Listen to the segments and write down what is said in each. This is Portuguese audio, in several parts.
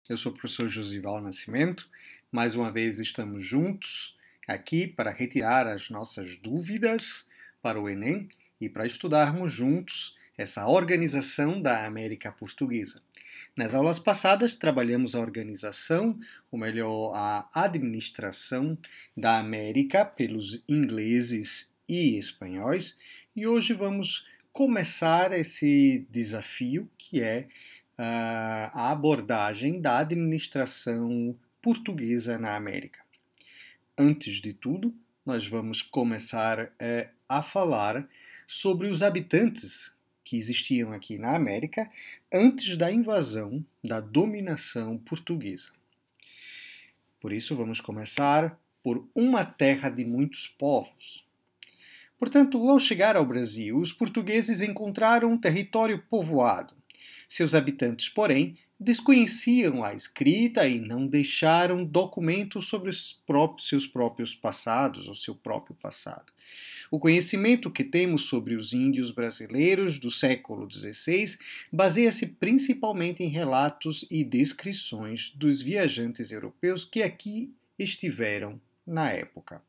Eu sou o professor Josival Nascimento. Mais uma vez estamos juntos aqui para retirar as nossas dúvidas para o Enem e para estudarmos juntos essa organização da América Portuguesa. Nas aulas passadas trabalhamos a organização, ou melhor, a administração da América pelos ingleses e espanhóis, e hoje vamos começar esse desafio que é a abordagem da administração portuguesa na América. Antes de tudo, nós vamos começar a falar sobre os habitantes que existiam aqui na América antes da invasão, da dominação portuguesa. Por isso, vamos começar por uma terra de muitos povos. Portanto, ao chegar ao Brasil, os portugueses encontraram um território povoado. Seus habitantes, porém, desconheciam a escrita e não deixaram documentos sobre seus próprios passados, ou seu próprio passado. O conhecimento que temos sobre os índios brasileiros do século XVI baseia-se principalmente em relatos e descrições dos viajantes europeus que aqui estiveram na época.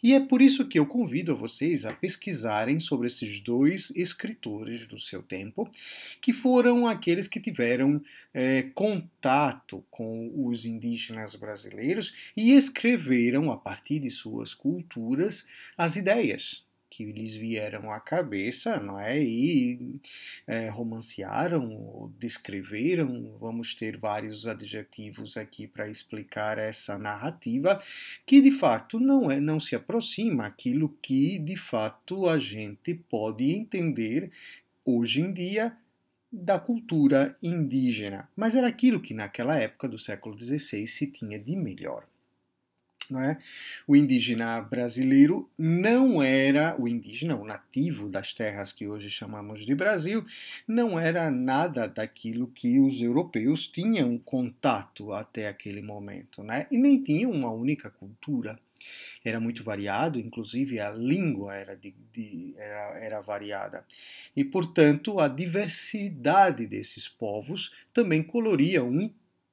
E é por isso que eu convido a vocês a pesquisarem sobre esses dois escritores do seu tempo, que foram aqueles que tiveram contato com os indígenas brasileiros e escreveram, a partir de suas culturas, as ideias que lhes vieram à cabeça, não é? E romancearam, ou descreveram, vamos ter vários adjetivos aqui para explicar essa narrativa, que de fato não se aproxima àquilo que de fato a gente pode entender hoje em dia da cultura indígena, mas era aquilo que naquela época do século XVI se tinha de melhor. Não é? O indígena brasileiro não era o indígena, o nativo das terras que hoje chamamos de Brasil, não era nada daquilo que os europeus tinham contato até aquele momento, né? E nem tinham uma única cultura. Era muito variado, inclusive a língua era variada. E, portanto, a diversidade desses povos também coloria um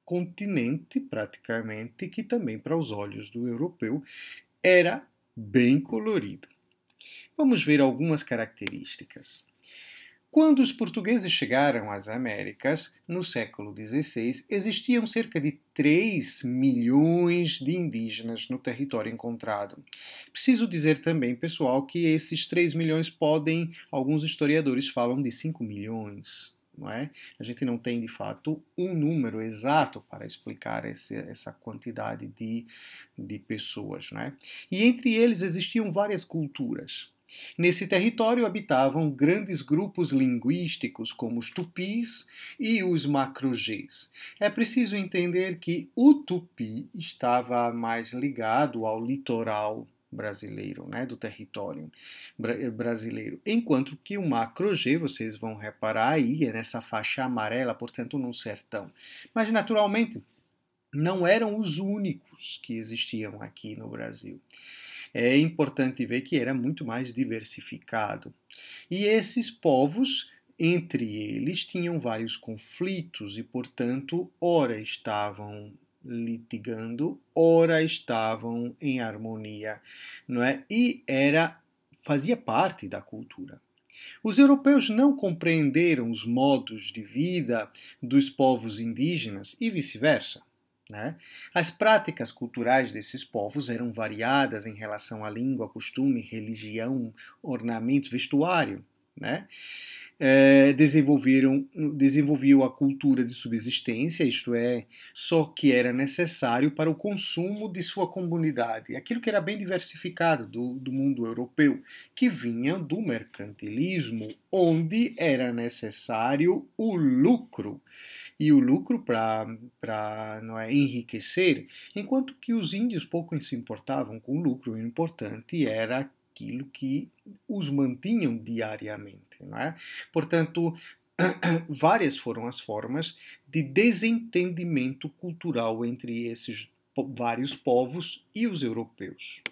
continente, praticamente, que também para os olhos do europeu era bem colorido. Vamos ver algumas características. Quando os portugueses chegaram às Américas, no século XVI, existiam cerca de 3 milhões de indígenas no território encontrado. Preciso dizer também, pessoal, que esses 3 milhões alguns historiadores falam de 5 milhões. Não é? A gente não tem, de fato, um número exato para explicar essa quantidade de pessoas. Não é? E entre eles existiam várias culturas. Nesse território habitavam grandes grupos linguísticos, como os tupis e os macro-Gs. É preciso entender que o tupi estava mais ligado ao litoral brasileiro, né, do território brasileiro, enquanto que o macro-G, vocês vão reparar aí, é nessa faixa amarela, portanto no sertão. Mas naturalmente não eram os únicos que existiam aqui no Brasil. É importante ver que era muito mais diversificado. E esses povos, entre eles, tinham vários conflitos e, portanto, ora estavam litigando, ora estavam em harmonia, não é? E fazia parte da cultura. Os europeus não compreenderam os modos de vida dos povos indígenas e vice-versa. Né? As práticas culturais desses povos eram variadas em relação à língua, costume, religião, ornamentos, vestuário. Né? Desenvolviam a cultura de subsistência, isto é, só que era necessário para o consumo de sua comunidade, aquilo que era bem diversificado do mundo europeu, que vinha do mercantilismo, onde era necessário o lucro. E o lucro para enriquecer, enquanto que os índios pouco se importavam com o lucro, o importante era aquilo que os mantinham diariamente. Não é? Portanto, várias foram as formas de desentendimento cultural entre esses vários povos e os europeus.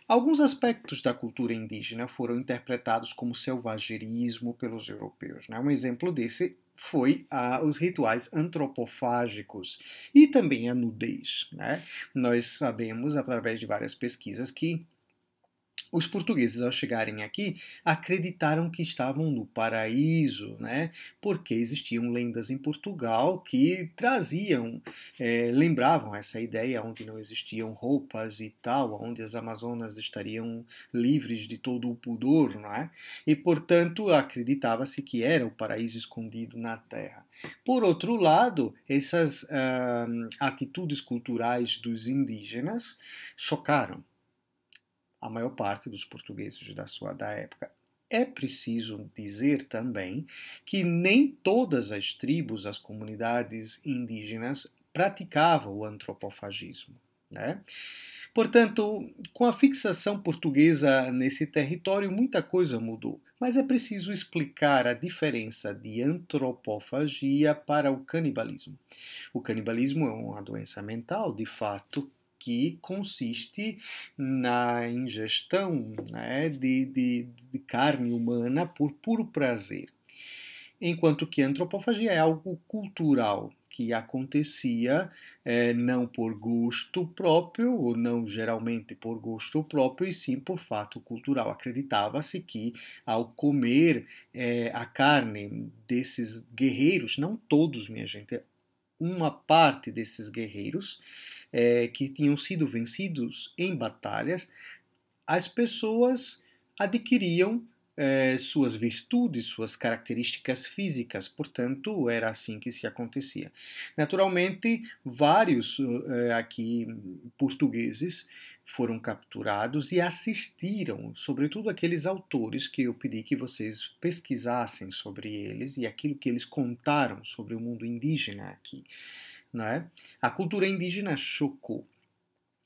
Alguns aspectos da cultura indígena foram interpretados como selvagerismo pelos europeus. Né? Um exemplo desse foi os rituais antropofágicos e também a nudez, né? Nós sabemos, através de várias pesquisas, que os portugueses, ao chegarem aqui, acreditaram que estavam no paraíso, né? Porque existiam lendas em Portugal que traziam, lembravam essa ideia onde não existiam roupas e tal, onde as Amazonas estariam livres de todo o pudor, não é? E, portanto, acreditava-se que era o paraíso escondido na terra. Por outro lado, essas atitudes culturais dos indígenas chocaram a maior parte dos portugueses da época. É preciso dizer também que nem todas as tribos, as comunidades indígenas, praticavam o antropofagismo, né? Portanto, com a fixação portuguesa nesse território, muita coisa mudou. Mas é preciso explicar a diferença de antropofagia para o canibalismo. O canibalismo é uma doença mental, de fato, que consiste na ingestão, né, de carne humana por puro prazer. Enquanto que a antropofagia é algo cultural, que acontecia não por gosto próprio, ou não geralmente por gosto próprio, e sim por fato cultural. Acreditava-se que ao comer a carne desses guerreiros, não todos, minha gente, uma parte desses guerreiros que tinham sido vencidos em batalhas, as pessoas adquiriam suas virtudes, suas características físicas, portanto, era assim que se acontecia. Naturalmente, vários aqui portugueses foram capturados e assistiram, sobretudo aqueles autores que eu pedi que vocês pesquisassem sobre eles e aquilo que eles contaram sobre o mundo indígena aqui. Não é? A cultura indígena chocou.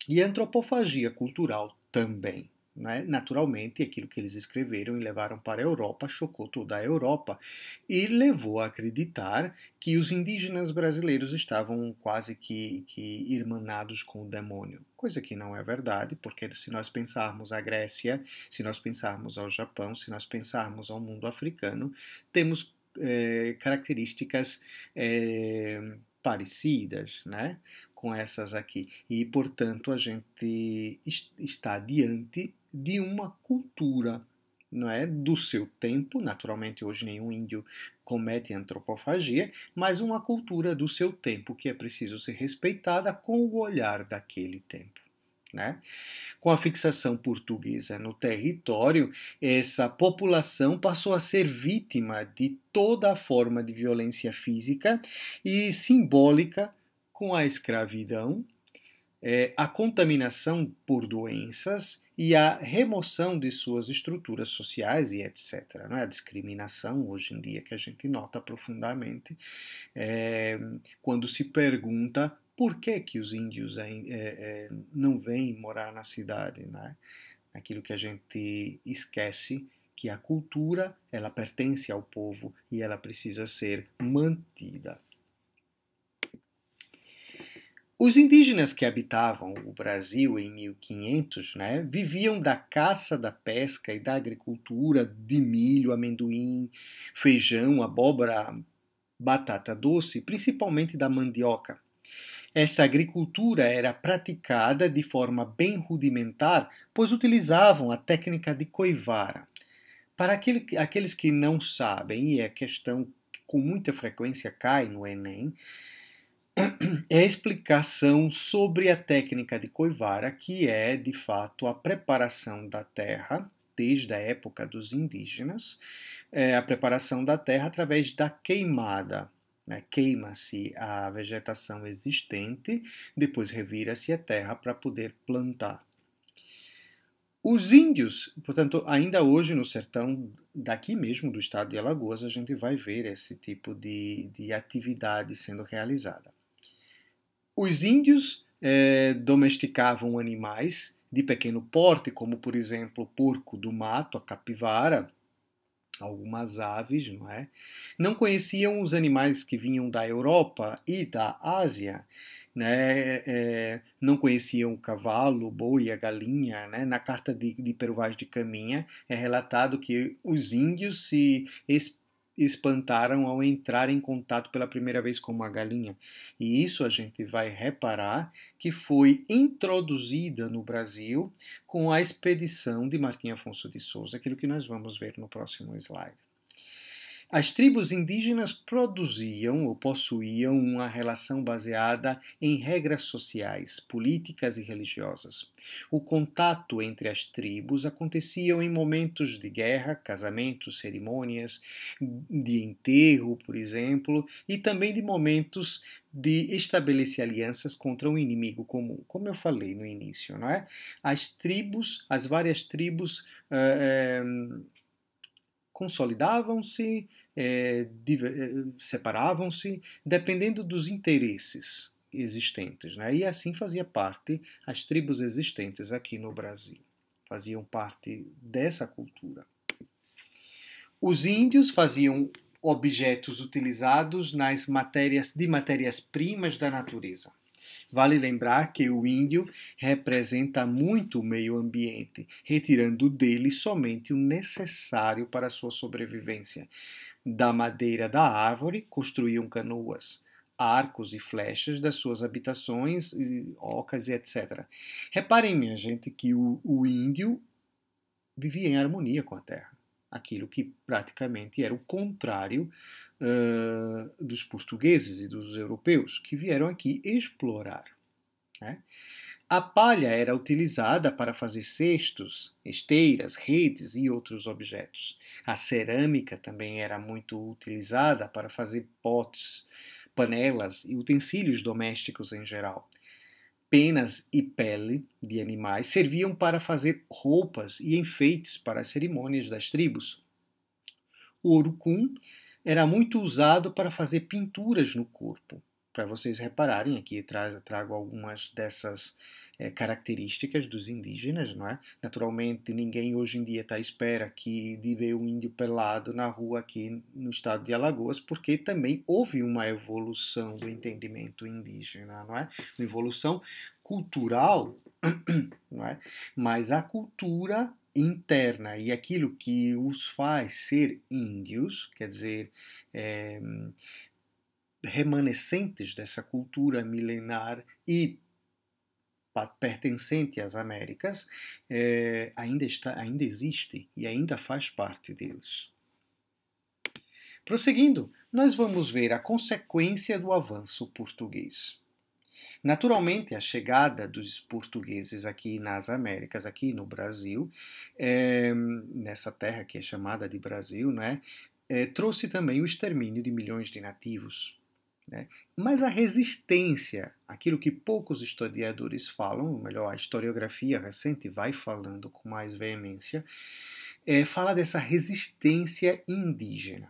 E a antropofagia cultural também. Né? Naturalmente, aquilo que eles escreveram e levaram para a Europa chocou toda a Europa e levou a acreditar que os indígenas brasileiros estavam quase que irmanados com o demônio. Coisa que não é verdade, porque se nós pensarmos a Grécia, se nós pensarmos ao Japão, se nós pensarmos ao mundo africano, temos características parecidas, né, com essas aqui. E, portanto, a gente está diante de uma cultura, não é, do seu tempo. Naturalmente, hoje nenhum índio comete antropofagia, mas uma cultura do seu tempo que é preciso ser respeitada com o olhar daquele tempo. Né? Com a fixação portuguesa no território, essa população passou a ser vítima de toda a forma de violência física e simbólica, com a escravidão, a contaminação por doenças e a remoção de suas estruturas sociais e etc. Não é? A discriminação, hoje em dia, que a gente nota profundamente, quando se pergunta por que, que os índios não vêm morar na cidade, né? Aquilo que a gente esquece, que a cultura ela pertence ao povo e ela precisa ser mantida. Os indígenas que habitavam o Brasil em 1500, né, viviam da caça, da pesca e da agricultura de milho, amendoim, feijão, abóbora, batata doce, principalmente da mandioca. Esta agricultura era praticada de forma bem rudimentar, pois utilizavam a técnica de coivara. Para aqueles que não sabem, e é questão que com muita frequência cai no Enem, é a explicação sobre a técnica de coivara, que é, de fato, a preparação da terra, desde a época dos indígenas, a preparação da terra através da queimada. Né? Queima-se a vegetação existente, depois revira-se a terra para poder plantar. Os índios, portanto, ainda hoje no sertão daqui mesmo, do estado de Alagoas, a gente vai ver esse tipo de atividade sendo realizada. Os índios domesticavam animais de pequeno porte, como, por exemplo, o porco do mato, a capivara, algumas aves, não é? Não conheciam os animais que vinham da Europa e da Ásia, né? Não conheciam o cavalo, o boi e a galinha, né? Na carta de Pero Vaz de Caminha é relatado que os índios se espantaram ao entrar em contato pela primeira vez com uma galinha. E isso a gente vai reparar que foi introduzida no Brasil com a expedição de Martim Afonso de Souza, aquilo que nós vamos ver no próximo slide. As tribos indígenas produziam ou possuíam uma relação baseada em regras sociais, políticas e religiosas. O contato entre as tribos acontecia em momentos de guerra, casamentos, cerimônias, de enterro, por exemplo, e também de momentos de estabelecer alianças contra um inimigo comum, como eu falei no início, não é? As várias tribos consolidavam-se, separavam-se, dependendo dos interesses existentes. Né? E assim fazia parte as tribos existentes aqui no Brasil. Faziam parte dessa cultura. Os índios faziam objetos utilizados nas matérias-primas da natureza. Vale lembrar que o índio representa muito o meio ambiente, retirando dele somente o necessário para a sua sobrevivência. Da madeira da árvore, construíam canoas, arcos e flechas das suas habitações, ocas e etc. Reparem, minha gente, que o índio vivia em harmonia com a terra, aquilo que praticamente era o contrário dos portugueses e dos europeus, que vieram aqui explorar. Né? A palha era utilizada para fazer cestos, esteiras, redes e outros objetos. A cerâmica também era muito utilizada para fazer potes, panelas e utensílios domésticos em geral. Penas e pele de animais serviam para fazer roupas e enfeites para as cerimônias das tribos. O urucum era muito usado para fazer pinturas no corpo. Para vocês repararem, aqui trago algumas dessas características dos indígenas, não é? Naturalmente, ninguém hoje em dia está à espera de ver um índio pelado na rua aqui no estado de Alagoas, porque também houve uma evolução do entendimento indígena, não é? Uma evolução cultural, não é? Mas a cultura interna e aquilo que os faz ser índios, quer dizer, remanescentes dessa cultura milenar e pertencente às Américas, ainda existe e ainda faz parte deles. Prosseguindo, nós vamos ver a consequência do avanço português. Naturalmente, a chegada dos portugueses aqui nas Américas, aqui no Brasil, nessa terra que é chamada de Brasil, né, trouxe também o extermínio de milhões de nativos. Né? Mas a resistência, aquilo que poucos historiadores falam, ou melhor, a historiografia recente vai falando com mais veemência, fala dessa resistência indígena.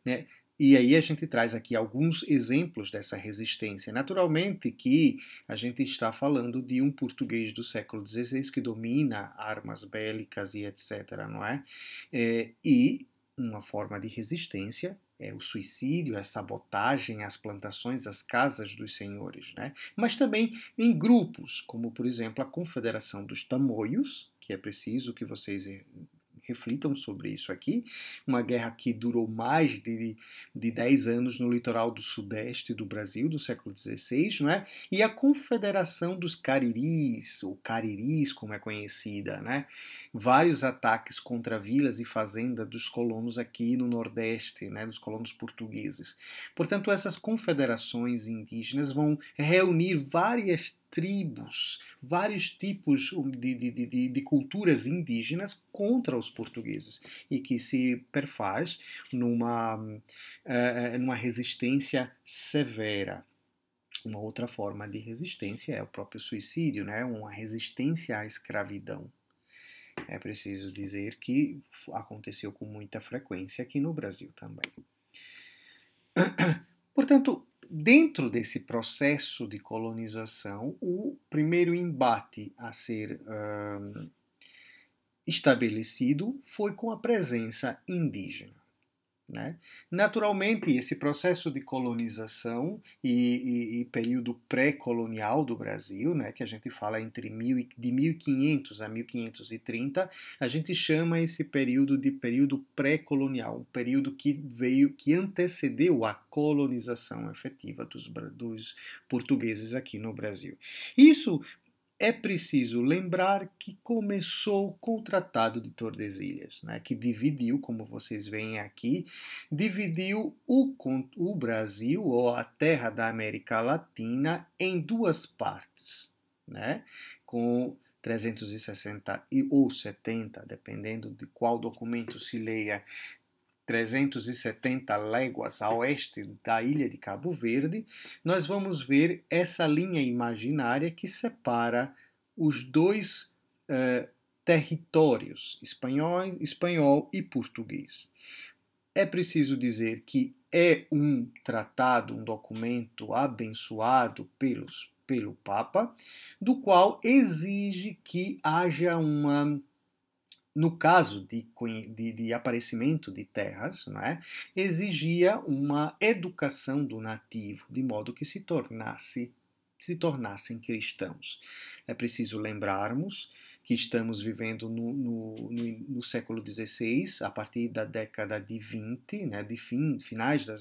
Né? E aí a gente traz aqui alguns exemplos dessa resistência. Naturalmente que a gente está falando de um português do século XVI que domina armas bélicas e etc., não é? E uma forma de resistência é o suicídio, a sabotagem às plantações, às casas dos senhores, né? Mas também em grupos, como por exemplo a Confederação dos Tamoios, que é preciso que vocês reflitam sobre isso aqui, uma guerra que durou mais de 10 anos no litoral do sudeste do Brasil, do século XVI, não é? E a Confederação dos Cariris, ou Cariris, como é conhecida, né? Vários ataques contra vilas e fazendas dos colonos aqui no Nordeste, né? Dos colonos portugueses. Portanto, essas confederações indígenas vão reunir várias tribos, vários tipos de culturas indígenas contra os portugueses e que se perfaz numa resistência severa. Uma outra forma de resistência é o próprio suicídio, né? Uma resistência à escravidão. É preciso dizer que aconteceu com muita frequência aqui no Brasil também. Portanto, dentro desse processo de colonização, o primeiro embate a ser estabelecido foi com a presença indígena. né? Naturalmente, esse processo de colonização e período pré-colonial do Brasil, né, que a gente fala de 1500 a 1530, a gente chama esse período de período pré-colonial, um período que antecedeu a colonização efetiva dos portugueses aqui no Brasil. Isso é preciso lembrar que começou com o Tratado de Tordesilhas, né, que dividiu, como vocês veem aqui, dividiu o Brasil, ou a terra da América Latina, em duas partes, né, com 360 ou 70, dependendo de qual documento se leia, 370 léguas a oeste da ilha de Cabo Verde, nós vamos ver essa linha imaginária que separa os dois territórios, espanhol e português. É preciso dizer que é um tratado, um documento abençoado pelo Papa, do qual exige que haja no caso de aparecimento de terras, não é, exigia uma educação do nativo, de modo que se tornassem cristãos. É preciso lembrarmos que estamos vivendo no século XVI, a partir da década de 20, né, finais da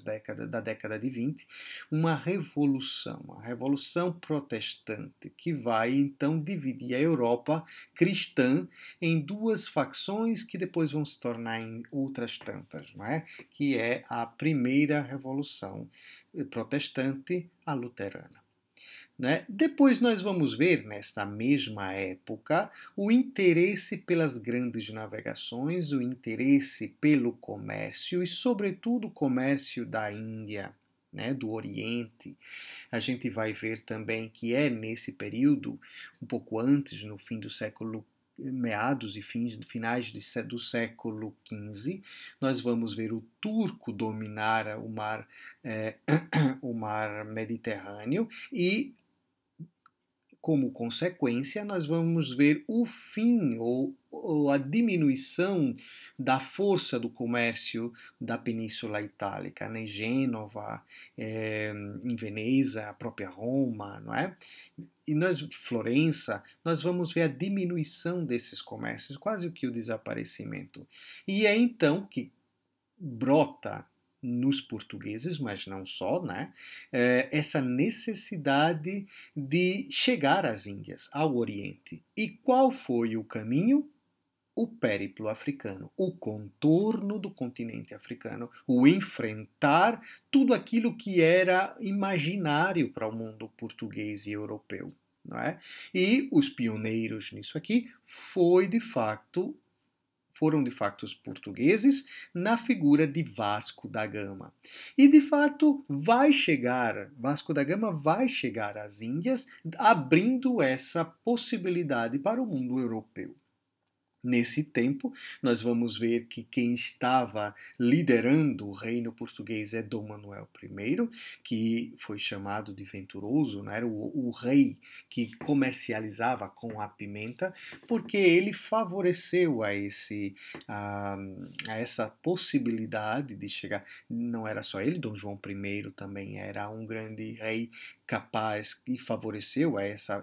década de 20, uma a revolução protestante, que vai então dividir a Europa cristã em duas facções que depois vão se tornar em outras tantas, não é? Que é a primeira revolução protestante, a luterana. Né? Depois nós vamos ver, nesta mesma época, o interesse pelas grandes navegações, o interesse pelo comércio e, sobretudo, o comércio da Índia, né, do Oriente. A gente vai ver também que é nesse período, um pouco antes, no fim do século meados e finais do século XV, nós vamos ver o turco dominar o mar Mediterrâneo e, como consequência, nós vamos ver o fim ou a diminuição da força do comércio da Península Itálica, né? Gênova, em Veneza, a própria Roma, não é? E Florença, nós vamos ver a diminuição desses comércios, quase que o desaparecimento. E é então que brota nos portugueses, mas não só, né? Essa necessidade de chegar às Índias, ao Oriente. E qual foi o caminho? O périplo africano, o contorno do continente africano, o enfrentar tudo aquilo que era imaginário para o mundo português e europeu. Não é? E os pioneiros nisso aqui foram de facto os portugueses na figura de Vasco da Gama. E de fato Vasco da Gama vai chegar às Índias, abrindo essa possibilidade para o mundo europeu. Nesse tempo, nós vamos ver que quem estava liderando o reino português é Dom Manuel I, que foi chamado de venturoso, não era o rei que comercializava com a pimenta, porque ele favoreceu a essa possibilidade de chegar. Não era só ele, Dom João I também era um grande rei capaz e favoreceu essa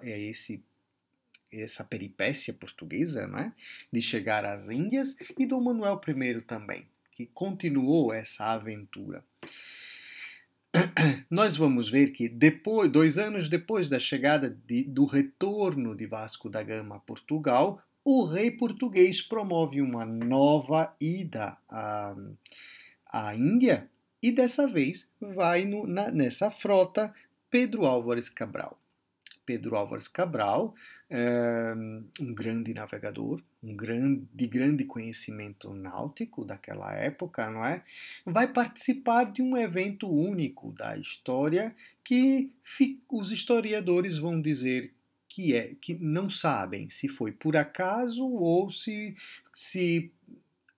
peripécia portuguesa, né, de chegar às Índias, e Dom Manuel I também, que continuou essa aventura. Nós vamos ver que 2 anos depois da chegada do retorno de Vasco da Gama a Portugal, o rei português promove uma nova ida à Índia, e dessa vez vai nessa frota Pedro Álvares Cabral. Pedro Álvares Cabral, um grande navegador, de grande conhecimento náutico daquela época, não é? Vai participar de um evento único da história que os historiadores vão dizer que não sabem se foi por acaso ou se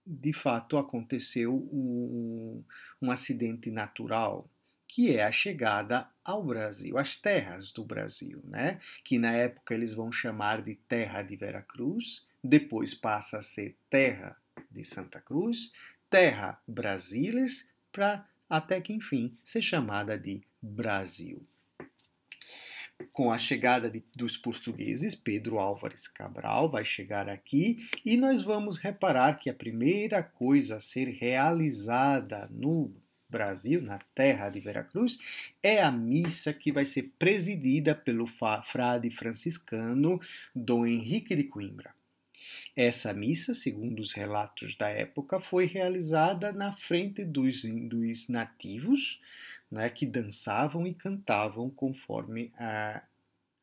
de fato aconteceu um acidente natural, que é a chegada ao Brasil, às terras do Brasil, né? Que na época eles vão chamar de Terra de Veracruz, depois passa a ser Terra de Santa Cruz, terra brasilis para até que enfim ser chamada de Brasil. Com a chegada dos portugueses, Pedro Álvares Cabral vai chegar aqui e nós vamos reparar que a primeira coisa a ser realizada no Brasil, na terra de Veracruz, é a missa que vai ser presidida pelo frade franciscano Dom Henrique de Coimbra. Essa missa, segundo os relatos da época, foi realizada na frente dos nativos, né, que dançavam e cantavam conforme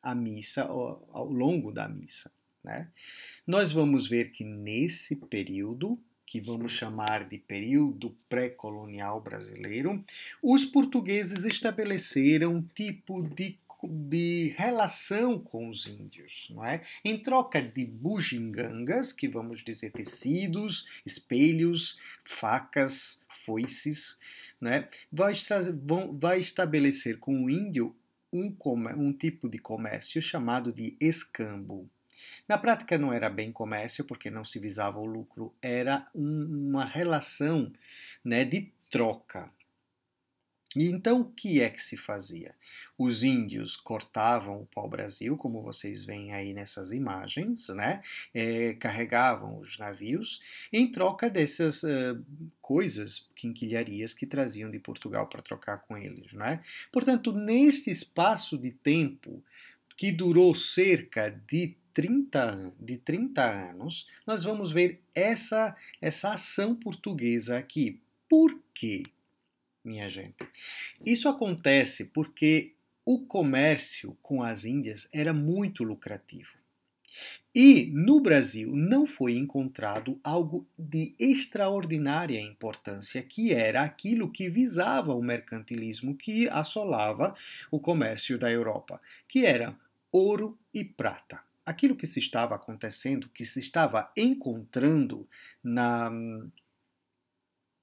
a missa, ao longo da missa. Né? Nós vamos ver que nesse período, que vamos chamar de período pré-colonial brasileiro, os portugueses estabeleceram um tipo de relação com os índios, não é? Em troca de bugigangas, que vamos dizer tecidos, espelhos, facas, foices, né? Vai estabelecer com o índio um tipo de comércio chamado de escambo. Na prática não era bem comércio, porque não se visava o lucro, era uma relação, né, de troca. E então o que é que se fazia? Os índios cortavam o pau-brasil, como vocês veem aí nessas imagens, né? Carregavam os navios em troca dessas coisas, quinquilharias que traziam de Portugal para trocar com eles. Né? Portanto, neste espaço de tempo, que durou cerca de 30 anos, nós vamos ver essa ação portuguesa aqui. Por quê? Minha gente. Isso acontece porque o comércio com as Índias era muito lucrativo. E no Brasil não foi encontrado algo de extraordinária importância, que era aquilo que visava o mercantilismo que assolava o comércio da Europa, que era ouro e prata. Aquilo que se estava acontecendo, que se estava encontrando na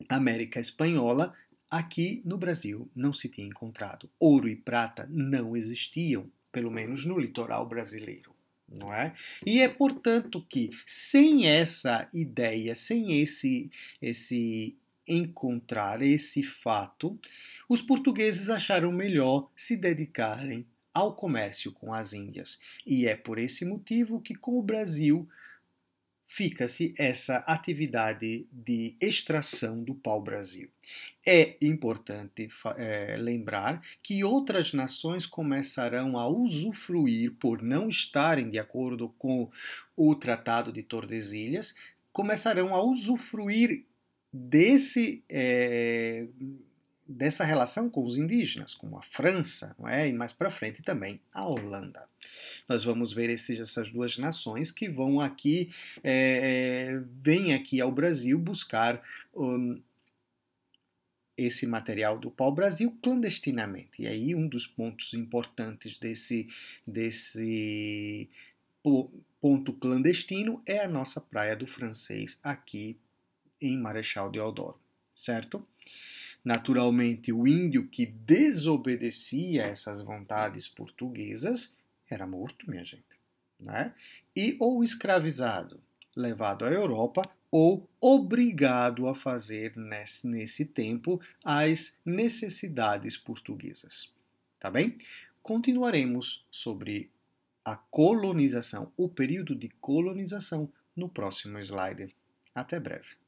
América Espanhola, aqui no Brasil não se tinha encontrado. Ouro e prata não existiam, pelo menos no litoral brasileiro, não é? E é, portanto, que sem essa ideia, sem esse encontrar esse fato, os portugueses acharam melhor se dedicarem ao comércio com as Índias. E é por esse motivo que com o Brasil fica-se essa atividade de extração do pau-brasil. É importante lembrar que outras nações começarão a usufruir, por não estarem de acordo com o Tratado de Tordesilhas, começarão a usufruir dessa relação com os indígenas, como a França, não é? E mais para frente também a Holanda. Nós vamos ver essas duas nações que vão aqui, vêm aqui ao Brasil buscar esse material do pau-brasil clandestinamente. E aí um dos pontos importantes desse ponto clandestino é a nossa Praia do Francês, aqui em Marechal Deodoro, certo? Naturalmente, o índio que desobedecia essas vontades portuguesas era morto, minha gente. Né? E ou escravizado, levado à Europa, ou obrigado a fazer nesse tempo as necessidades portuguesas. Tá bem? Continuaremos sobre a colonização, o período de colonização, no próximo slide. Até breve.